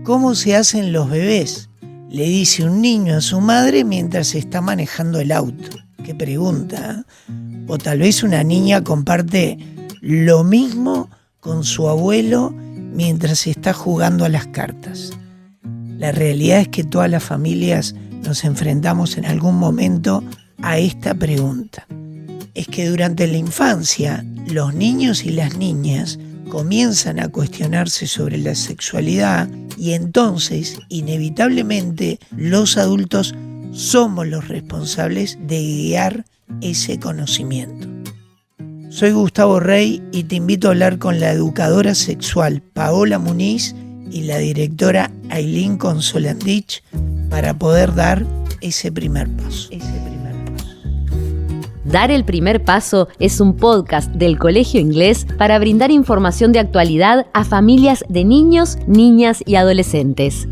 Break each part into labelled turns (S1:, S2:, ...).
S1: ¿Cómo se hacen los bebés?, le dice un niño a su madre mientras está manejando el auto. Qué pregunta, ¿eh? O tal vez una niña comparte lo mismo con su abuelo mientras está jugando a las cartas. La realidad es que todas las familias nos enfrentamos en algún momento a esta pregunta. Es que durante la infancia, los niños y las niñas comienzan a cuestionarse sobre la sexualidad y entonces, inevitablemente, los adultos somos los responsables de guiar ese conocimiento. Soy Gustavo Rey y te invito a hablar con la educadora sexual Paola Muniz y la directora Ailín Consolandich para poder dar ese primer paso.
S2: Dar el primer paso es un podcast del Colegio Inglés para brindar información de actualidad a familias de niños, niñas y adolescentes.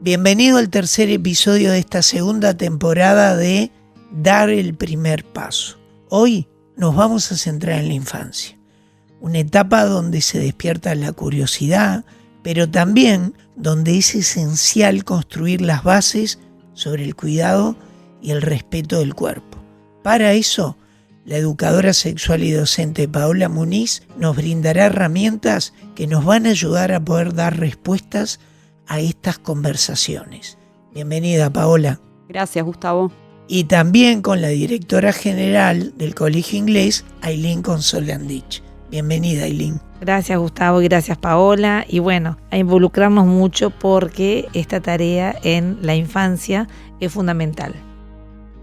S1: Bienvenido al tercer episodio de esta segunda temporada de Dar el primer paso. Hoy nos vamos a centrar en la infancia, una etapa donde se despierta la curiosidad, pero también donde es esencial construir las bases sobre el cuidado y el respeto del cuerpo. Para eso, la educadora sexual y docente Paola Muniz nos brindará herramientas que nos van a ayudar a poder dar respuestas a estas conversaciones. Bienvenida, Paola.
S3: Gracias, Gustavo.
S1: Y también con la directora general del Colegio Inglés, Ailín Consolandich. Bienvenida, Ailín.
S4: Gracias, Gustavo, y gracias, Paola. Y bueno, a involucrarnos mucho porque esta tarea en la infancia es fundamental.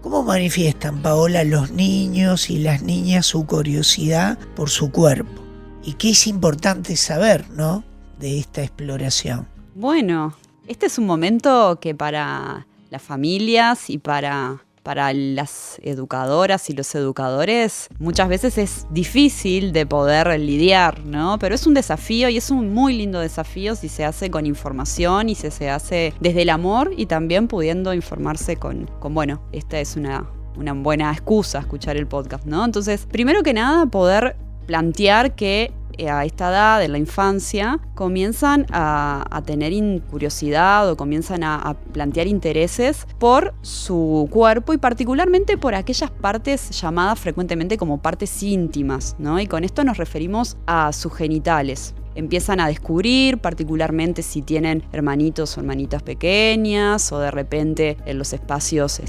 S1: ¿Cómo manifiestan, Paola, los niños y las niñas su curiosidad por su cuerpo? ¿Y qué es importante saber, ¿no?, de esta exploración?
S3: Bueno, este es un momento que para las familias y para las educadoras y los educadores muchas veces es difícil de poder lidiar, ¿no? Pero es un desafío y es un muy lindo desafío si se hace con información y si se hace desde el amor y también pudiendo informarse con bueno, esta es una buena excusa escuchar el podcast, ¿no? Entonces, primero que nada, poder plantear que a esta edad, en la infancia, comienzan a tener curiosidad o comienzan a plantear intereses por su cuerpo y particularmente por aquellas partes llamadas frecuentemente como partes íntimas, ¿no? Y con esto nos referimos a sus genitales. Empiezan a descubrir, particularmente si tienen hermanitos o hermanitas pequeñas o de repente en los espacios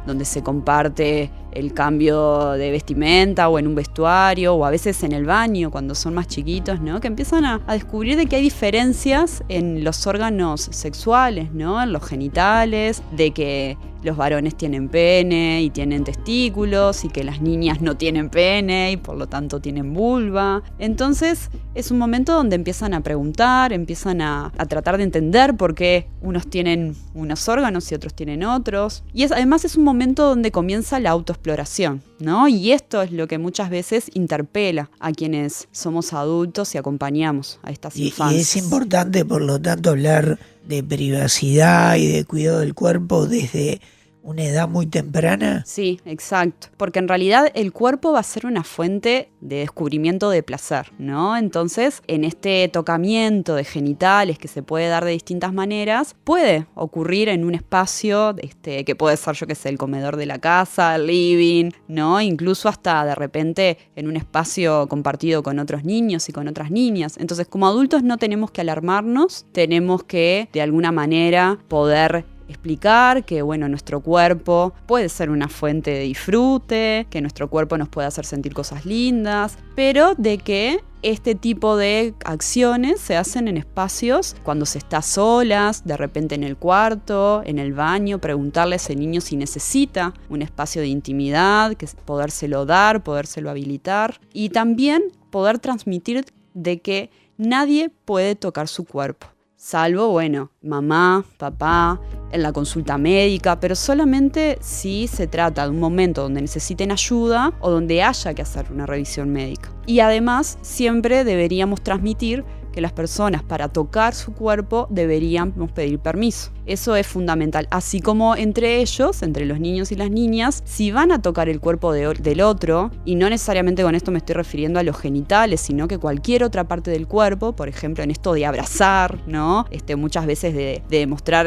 S3: donde se comparte el cambio de vestimenta o en un vestuario o a veces en el baño cuando son más chiquitos, ¿no? Que empiezan a descubrir de que hay diferencias en los órganos sexuales, ¿no? En los genitales, de que los varones tienen pene y tienen testículos y que las niñas no tienen pene y por lo tanto tienen vulva. Entonces es un momento donde empiezan a preguntar, empiezan a tratar de entender por qué unos tienen unos órganos y otros tienen otros. Y además es un momento donde comienza la autoexploración, ¿no? Y esto es lo que muchas veces interpela a quienes somos adultos y acompañamos a estas infancias.
S1: Y es importante, por lo tanto, hablar de privacidad y de cuidado del cuerpo desde una edad muy temprana.
S3: Sí, exacto. Porque en realidad el cuerpo va a ser una fuente de descubrimiento de placer, ¿no? Entonces, en este tocamiento de genitales que se puede dar de distintas maneras, puede ocurrir en un espacio que puede ser, yo qué sé, el comedor de la casa, el living, ¿no? Incluso hasta de repente en un espacio compartido con otros niños y con otras niñas. Entonces, como adultos no tenemos que alarmarnos, tenemos que de alguna manera poder explicar que, bueno, nuestro cuerpo puede ser una fuente de disfrute, que nuestro cuerpo nos puede hacer sentir cosas lindas, pero de que este tipo de acciones se hacen en espacios cuando se está solas, de repente en el cuarto, en el baño, preguntarle a ese niño si necesita un espacio de intimidad, que podérselo dar, podérselo habilitar y también poder transmitir de que nadie puede tocar su cuerpo. Salvo, bueno, mamá, papá, en la consulta médica, pero solamente si se trata de un momento donde necesiten ayuda o donde haya que hacer una revisión médica. Y además, siempre deberíamos transmitir que las personas para tocar su cuerpo deberíamos pedir permiso. Eso es fundamental, así como entre ellos, entre los niños y las niñas, si van a tocar el cuerpo del otro, y no necesariamente con esto me estoy refiriendo a los genitales, sino que cualquier otra parte del cuerpo, por ejemplo en esto de abrazar, ¿no? Muchas veces de demostrar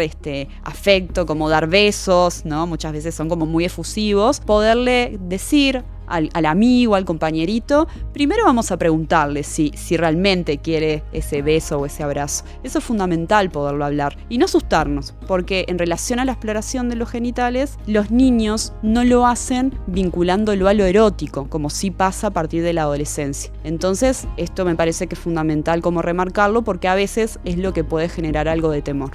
S3: afecto, como dar besos, ¿no? Muchas veces son como muy efusivos, poderle decir al amigo, al compañerito, primero vamos a preguntarle si realmente quiere ese beso o ese abrazo. Eso es fundamental poderlo hablar y no asustarnos, porque en relación a la exploración de los genitales, los niños no lo hacen vinculándolo a lo erótico, como sí pasa a partir de la adolescencia. Entonces, esto me parece que es fundamental como remarcarlo, porque a veces es lo que puede generar algo de temor.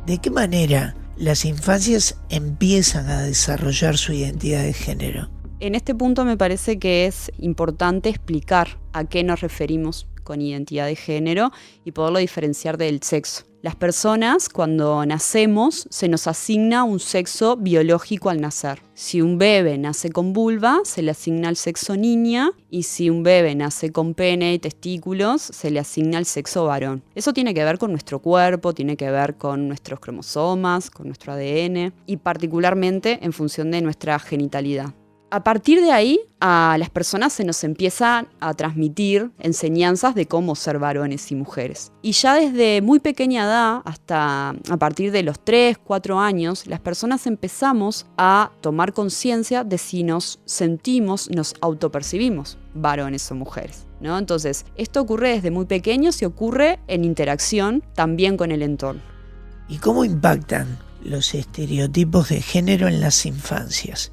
S1: ¿De qué manera las infancias empiezan a desarrollar su identidad de género?
S3: En este punto me parece que es importante explicar a qué nos referimos con identidad de género y poderlo diferenciar del sexo. Las personas, cuando nacemos, se nos asigna un sexo biológico al nacer. Si un bebé nace con vulva, se le asigna el sexo niña, y si un bebé nace con pene y testículos, se le asigna el sexo varón. Eso tiene que ver con nuestro cuerpo, tiene que ver con nuestros cromosomas, con nuestro ADN, y particularmente en función de nuestra genitalidad. A partir de ahí, a las personas se nos empiezan a transmitir enseñanzas de cómo ser varones y mujeres. Y ya desde muy pequeña edad, hasta a partir de los 3, 4 años, las personas empezamos a tomar conciencia de si nos sentimos, nos autopercibimos varones o mujeres, ¿no? Entonces, esto ocurre desde muy pequeños y ocurre en interacción también con el entorno.
S1: ¿Y cómo impactan los estereotipos de género en las infancias?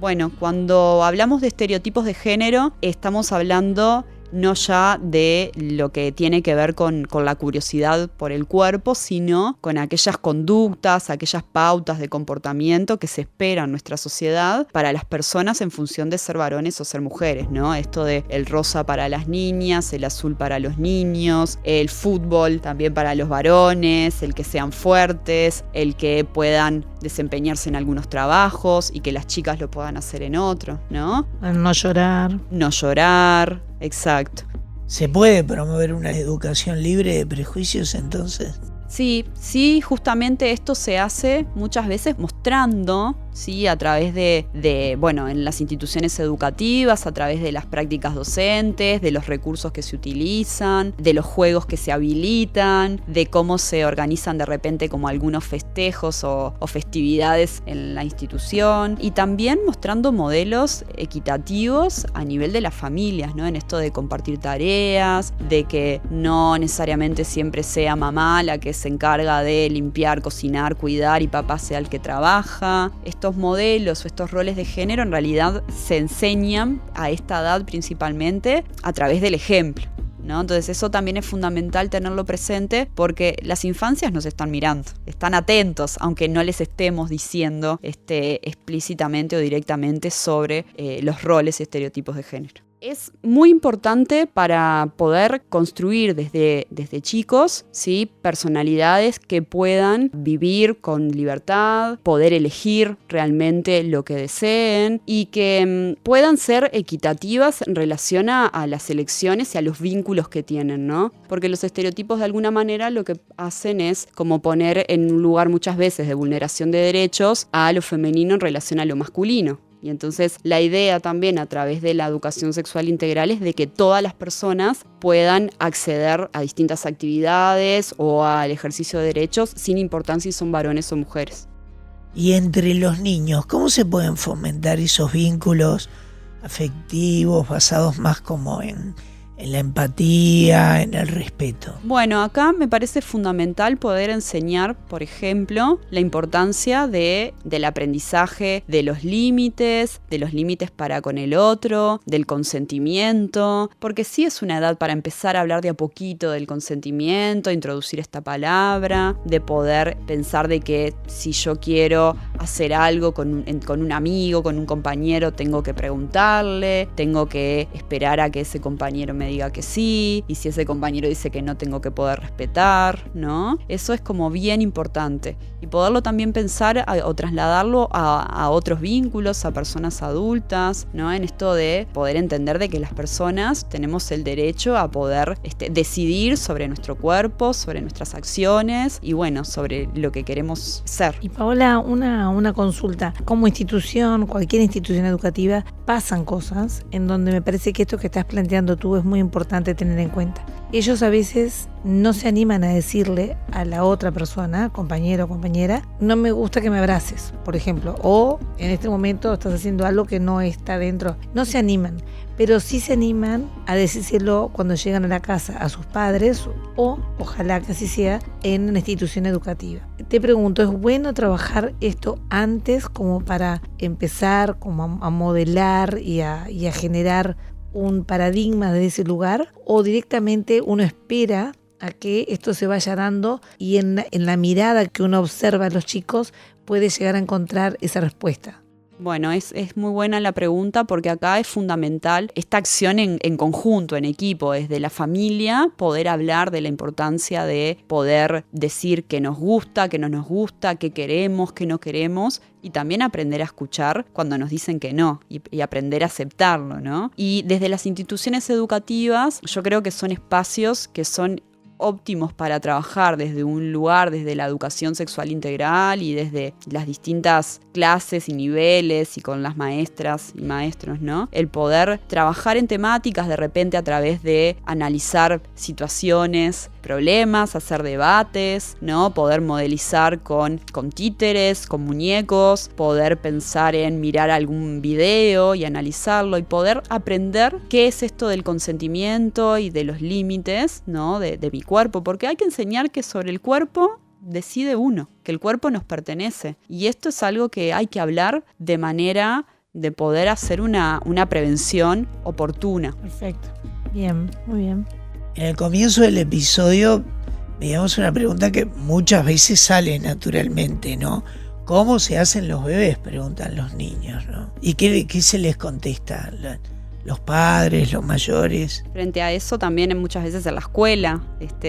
S3: Bueno, cuando hablamos de estereotipos de género, estamos hablando no ya de lo que tiene que ver con la curiosidad por el cuerpo, sino con aquellas conductas, aquellas pautas de comportamiento que se esperan en nuestra sociedad para las personas en función de ser varones o ser mujeres, ¿no? Esto de el rosa para las niñas, el azul para los niños, el fútbol también para los varones, el que sean fuertes, el que puedan desempeñarse en algunos trabajos y que las chicas lo puedan hacer en otros, ¿no?
S4: No llorar.
S3: No llorar, exacto.
S1: ¿Se puede promover una educación libre de prejuicios entonces?
S3: Sí, justamente esto se hace muchas veces mostrando, ¿sí? A través en las instituciones educativas, a través de las prácticas docentes, de los recursos que se utilizan, de los juegos que se habilitan, de cómo se organizan de repente como algunos festejos o festividades en la institución, y también mostrando modelos equitativos a nivel de las familias, ¿no? En esto de compartir tareas, de que no necesariamente siempre sea mamá la que se encarga de limpiar, cocinar, cuidar y papá sea el que trabaja. Estos modelos o estos roles de género en realidad se enseñan a esta edad principalmente a través del ejemplo, ¿no? Entonces eso también es fundamental tenerlo presente, porque las infancias nos están mirando, están atentos, aunque no les estemos diciendo explícitamente o directamente sobre los roles y estereotipos de género. Es muy importante para poder construir desde chicos, ¿sí? Personalidades que puedan vivir con libertad, poder elegir realmente lo que deseen y que puedan ser equitativas en relación a las elecciones y a los vínculos que tienen, ¿no? Porque los estereotipos de alguna manera lo que hacen es como poner en un lugar muchas veces de vulneración de derechos a lo femenino en relación a lo masculino. Y entonces la idea también a través de la educación sexual integral es de que todas las personas puedan acceder a distintas actividades o al ejercicio de derechos sin importancia si son varones o mujeres.
S1: Y entre los niños, ¿cómo se pueden fomentar esos vínculos afectivos basados más como en la empatía, en el respeto?
S3: Bueno, acá me parece fundamental poder enseñar, por ejemplo, la importancia del aprendizaje de los límites para con el otro, del consentimiento, porque sí es una edad para empezar a hablar de a poquito del consentimiento, introducir esta palabra, de poder pensar de que si yo quiero hacer algo con un amigo, con un compañero, tengo que preguntarle, tengo que esperar a que ese compañero me diga que sí, y si ese compañero dice que no, tengo que poder respetar, ¿no? Eso es como bien importante. Y poderlo también pensar o trasladarlo a otros vínculos, a personas adultas, ¿no? En esto de poder entender de que las personas tenemos el derecho a poder decidir sobre nuestro cuerpo, sobre nuestras acciones y bueno, sobre lo que queremos ser.
S4: Y Paola, una consulta. Como institución, cualquier institución educativa, pasan cosas en donde me parece que esto que estás planteando tú es muy importante tener en cuenta. Ellos a veces no se animan a decirle a la otra persona, compañero o compañera, no me gusta que me abraces, por ejemplo, o en este momento estás haciendo algo que no está dentro. No se animan, pero sí se animan a decírselo cuando llegan a la casa a sus padres o, ojalá que así sea, en una institución educativa. Te pregunto, ¿es bueno trabajar esto antes como para empezar como a modelar y a generar un paradigma de ese lugar, o directamente uno espera a que esto se vaya dando y en la mirada que uno observa a los chicos puede llegar a encontrar esa respuesta?
S3: Bueno, es muy buena la pregunta porque acá es fundamental esta acción en conjunto, en equipo, desde la familia, poder hablar de la importancia de poder decir qué nos gusta, qué no nos gusta, qué queremos, qué no queremos, y también aprender a escuchar cuando nos dicen que no y aprender a aceptarlo, ¿no? Y desde las instituciones educativas, yo creo que son espacios que son óptimos para trabajar desde un lugar, desde la educación sexual integral y desde las distintas clases y niveles y con las maestras y maestros, ¿no? El poder trabajar en temáticas de repente a través de analizar situaciones, problemas, hacer debates, ¿no? Poder modelizar con títeres, con muñecos, poder pensar en mirar algún video y analizarlo y poder aprender qué es esto del consentimiento y de los límites, ¿no? de mi cuerpo, porque hay que enseñar que sobre el cuerpo decide uno, que el cuerpo nos pertenece. Y esto es algo que hay que hablar de manera de poder hacer una prevención oportuna.
S4: Perfecto. Bien, muy bien.
S1: En el comienzo del episodio veíamos una pregunta que muchas veces sale naturalmente, ¿no? ¿Cómo se hacen los bebés?, preguntan los niños, ¿no? ¿Y qué se les contesta? Los padres, los mayores.
S3: Frente a eso también muchas veces en la escuela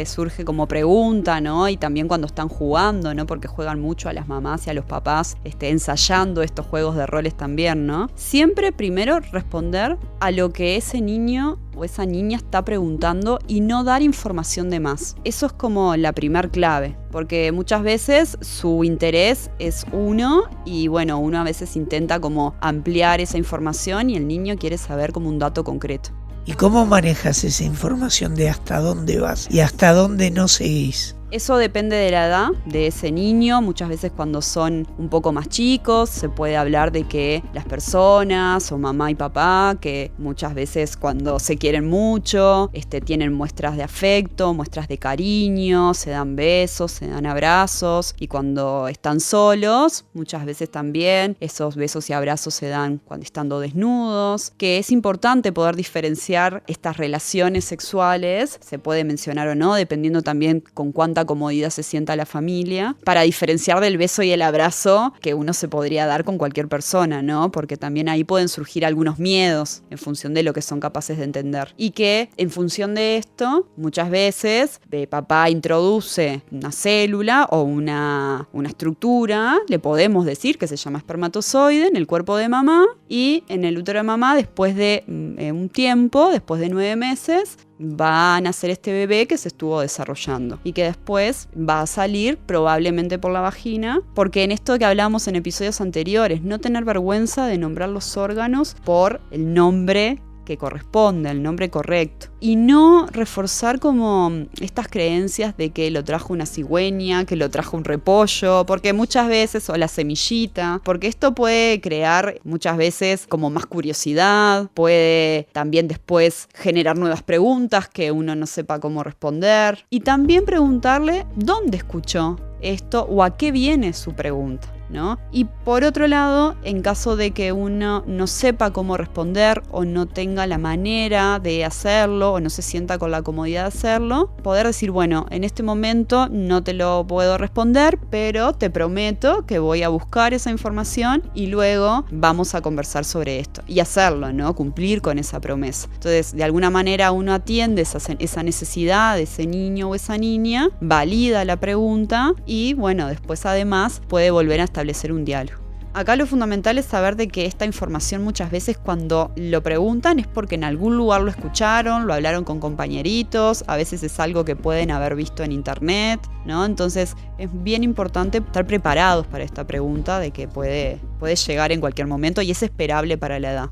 S3: surge como pregunta, ¿no? Y también cuando están jugando, ¿no? Porque juegan mucho a las mamás y a los papás ensayando estos juegos de roles también, ¿no? Siempre primero responder a lo que ese niño o esa niña está preguntando y no dar información de más. Eso es como la primer clave, porque muchas veces su interés es uno y bueno, uno a veces intenta como ampliar esa información y el niño quiere saber como un dato concreto.
S1: ¿Y cómo manejas esa información de hasta dónde vas y hasta dónde no seguís?
S3: Eso depende de la edad de ese niño. Muchas veces cuando son un poco más chicos se puede hablar de que las personas o mamá y papá, que muchas veces cuando se quieren mucho, tienen muestras de afecto, muestras de cariño, se dan besos, se dan abrazos, y cuando están solos, muchas veces también esos besos y abrazos se dan cuando estando desnudos, que es importante poder diferenciar estas relaciones sexuales, se puede mencionar o no, dependiendo también con cuánta comodidad se sienta la familia, para diferenciar del beso y el abrazo que uno se podría dar con cualquier persona, ¿no? Porque también ahí pueden surgir algunos miedos en función de lo que son capaces de entender. Y que en función de esto, muchas veces papá introduce una célula o una estructura, le podemos decir que se llama espermatozoide, en el cuerpo de mamá, y en el útero de mamá, después de un tiempo, después de 9 meses, va a nacer este bebé que se estuvo desarrollando y que después va a salir probablemente por la vagina, porque en esto que hablamos en episodios anteriores, no tener vergüenza de nombrar los órganos por el nombre que corresponde, el nombre correcto, y no reforzar como estas creencias de que lo trajo una cigüeña, que lo trajo un repollo, porque muchas veces, o la semillita, porque esto puede crear muchas veces como más curiosidad, puede también después generar nuevas preguntas que uno no sepa cómo responder, y también preguntarle dónde escuchó esto o a qué viene su pregunta, ¿no? Y por otro lado, en caso de que uno no sepa cómo responder o no tenga la manera de hacerlo o no se sienta con la comodidad de hacerlo, poder decir, bueno, en este momento no te lo puedo responder, pero te prometo que voy a buscar esa información y luego vamos a conversar sobre esto y hacerlo, ¿no? Cumplir con esa promesa. Entonces, de alguna manera uno atiende esa necesidad de ese niño o esa niña, valida la pregunta y, bueno, después además puede volver a establecer un diálogo. Acá lo fundamental es saber de que esta información muchas veces cuando lo preguntan es porque en algún lugar lo escucharon, lo hablaron con compañeritos, a veces es algo que pueden haber visto en internet, ¿no? Entonces es bien importante estar preparados para esta pregunta de que puede llegar en cualquier momento y es esperable para la edad.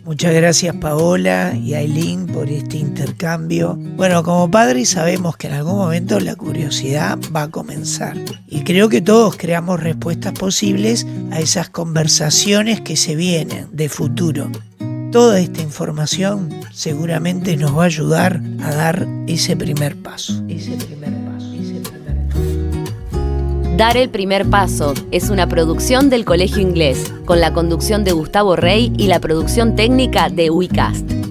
S1: Muchas gracias Paola y Aileen por este intercambio. Bueno, como padres sabemos que en algún momento la curiosidad va a comenzar y creo que todos creamos respuestas posibles a esas conversaciones que se vienen de futuro. Toda esta información seguramente nos va a ayudar a dar ese primer paso.
S2: Dar el primer paso es una producción del Colegio Inglés, con la conducción de Gustavo Rey y la producción técnica de WeCast.